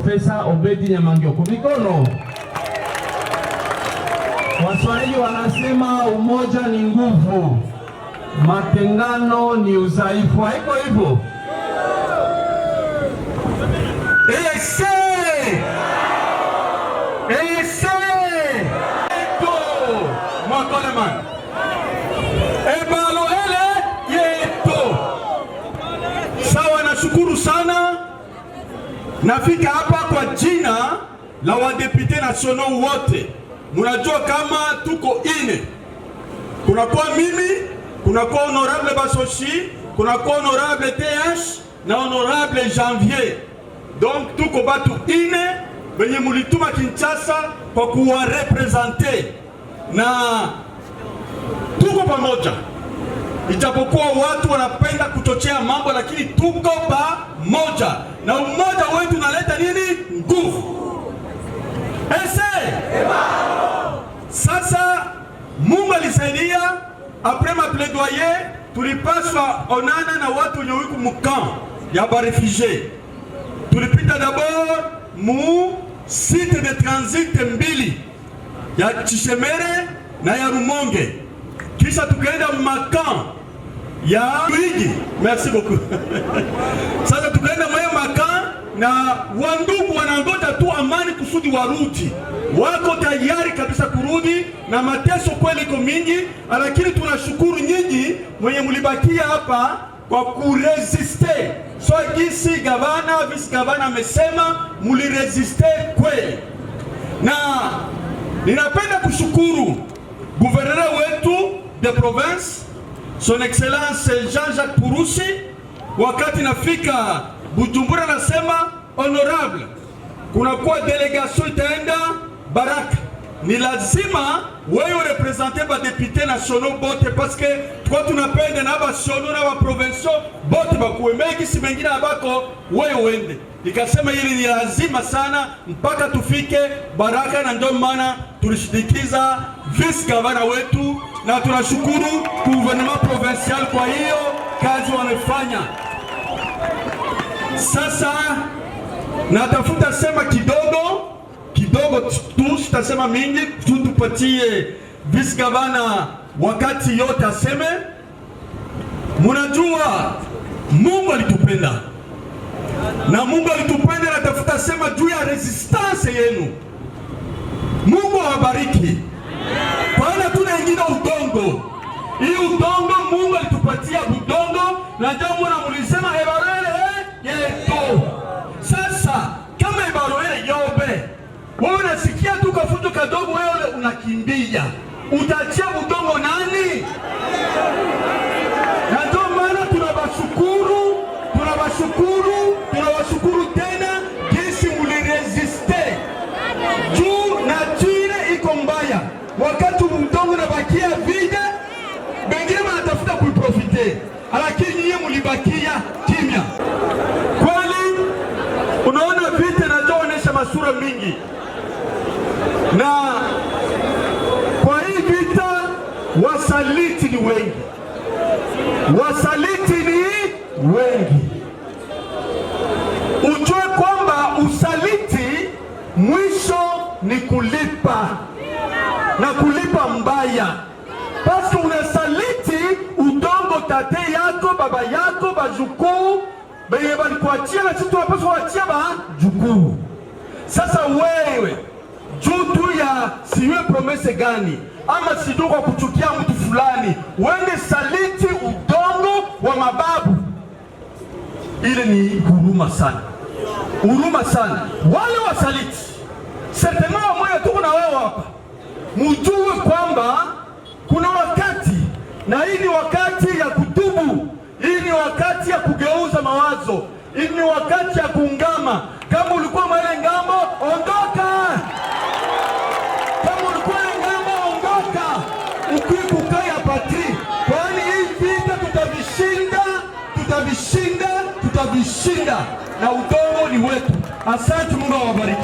Profesa Obedi Nyamangyo. Kwa mikono. Waswahili wanasema umoja ni nguvu, matengano ni udhaifu. Haiko hivyo? Sawa, nashukuru sana. Nafika hapa kwa jina la wadepute nationaux wote. Munajua kama tuko ine. Kunakuwa mimi, kunakuwa honorable Basoshi, kunakuwa honorable TH na honorable Janvier. Donc tuko batu ine benye mulituma Kinshasa kwa kuwa representer, na tuko pamoja. Ijapokuwa watu wanapenda kuchochea mambo, lakini tuko pamoja, na umoja wetu unaleta nini? Nguvu. Sasa Mungu alisaidia, après ma plaidoyer tulipaswa onana na watu wenye wiko mukamp ya ba refugie. Tulipita d'abord mu site de transit mbili ya Chishemere na ya Rumonge, kisha tukaenda makamp ya Luigi. Merci beaucoup. Sasa tukaenda mwa makamp na wandugu wanangoja tu amani kusudi warudi. Wako tayari kabisa kurudi, na mateso kweli iko mingi, lakini tunashukuru nyinyi mwenye mulibakia hapa kwa kuresiste. So gisi gavana, vice gavana amesema muliresiste kweli. Na ninapenda kushukuru gouverneur wetu de province, son excellence Jean-Jacques Purusi. Wakati nafika Bujumbura nasema honorable, kunakuwa delegation itaenda Baraka, ni lazima wewe represente ba député nationaux bote, parce que kwa tunapenda na ba nationaux na ba provinciaux bote bakuwe mengi, si mengine abako wewe uende. Nikasema hili ni lazima sana mpaka tufike Baraka, na ndio maana tulishidikiza vice governor wetu, na tunashukuru gouvernement provincial kwa hiyo kazi wamefanya. Sasa natafuta sema kidogo tu, sitasema mingi, tupatie vice governor wakati yote aseme. Munajua Mungu alitupenda, na Mungu alitupenda, natafuta sema juu ya resistance yenu. Mungu awabariki. Kwa tuna ingine udongo. Hii udongo Mungu alitupatia udongo, na jambo na mulisema ebarele yeto. Sasa kama ebarele yobe, wewe unasikia tu kafuto kadogo, wewe unakimbia, utachia udongo nani? Na ndio maana tunawashukuru tena jinsi muliresiste. Juu nature iko mbaya, wakati udongo nabakia vide, bengine wanatafuta kuiprofite, lakini nyinyi mulibakia kimya. Kweli unaona vita inaonyesha masura mingi, na kwa hii vita wasaliti ni wengi, Ujue kwamba usaliti mwisho ni kulipa, na kulipa mbaya. Basi unasaliti udongo tate yako, baba yako, bajukuu benye balikuachia, na sisi tunapaswa kuachia bajukuu. Sasa wewe juu tu ya siwe promese gani ama sido kwa kuchukia mtu fulani, wende saliti udongo wa mababu, ile ni huruma sana. Wale wasaliti certainement wamoja tuko na wao hapa, mujue kwamba kuna wakati, na hii ni wakati ya kutubu, hii ni wakati ya kugeuza mawazo, hii ni wakati ya kuungama. Kama ulikuwa mwele ngambo, ondoka. Kama ulikuwa ngambo, ondoka, ukikukaya patri, kwani hii vita tutavishinda, na udongo ni wetu. Asante, Mungu awabariki.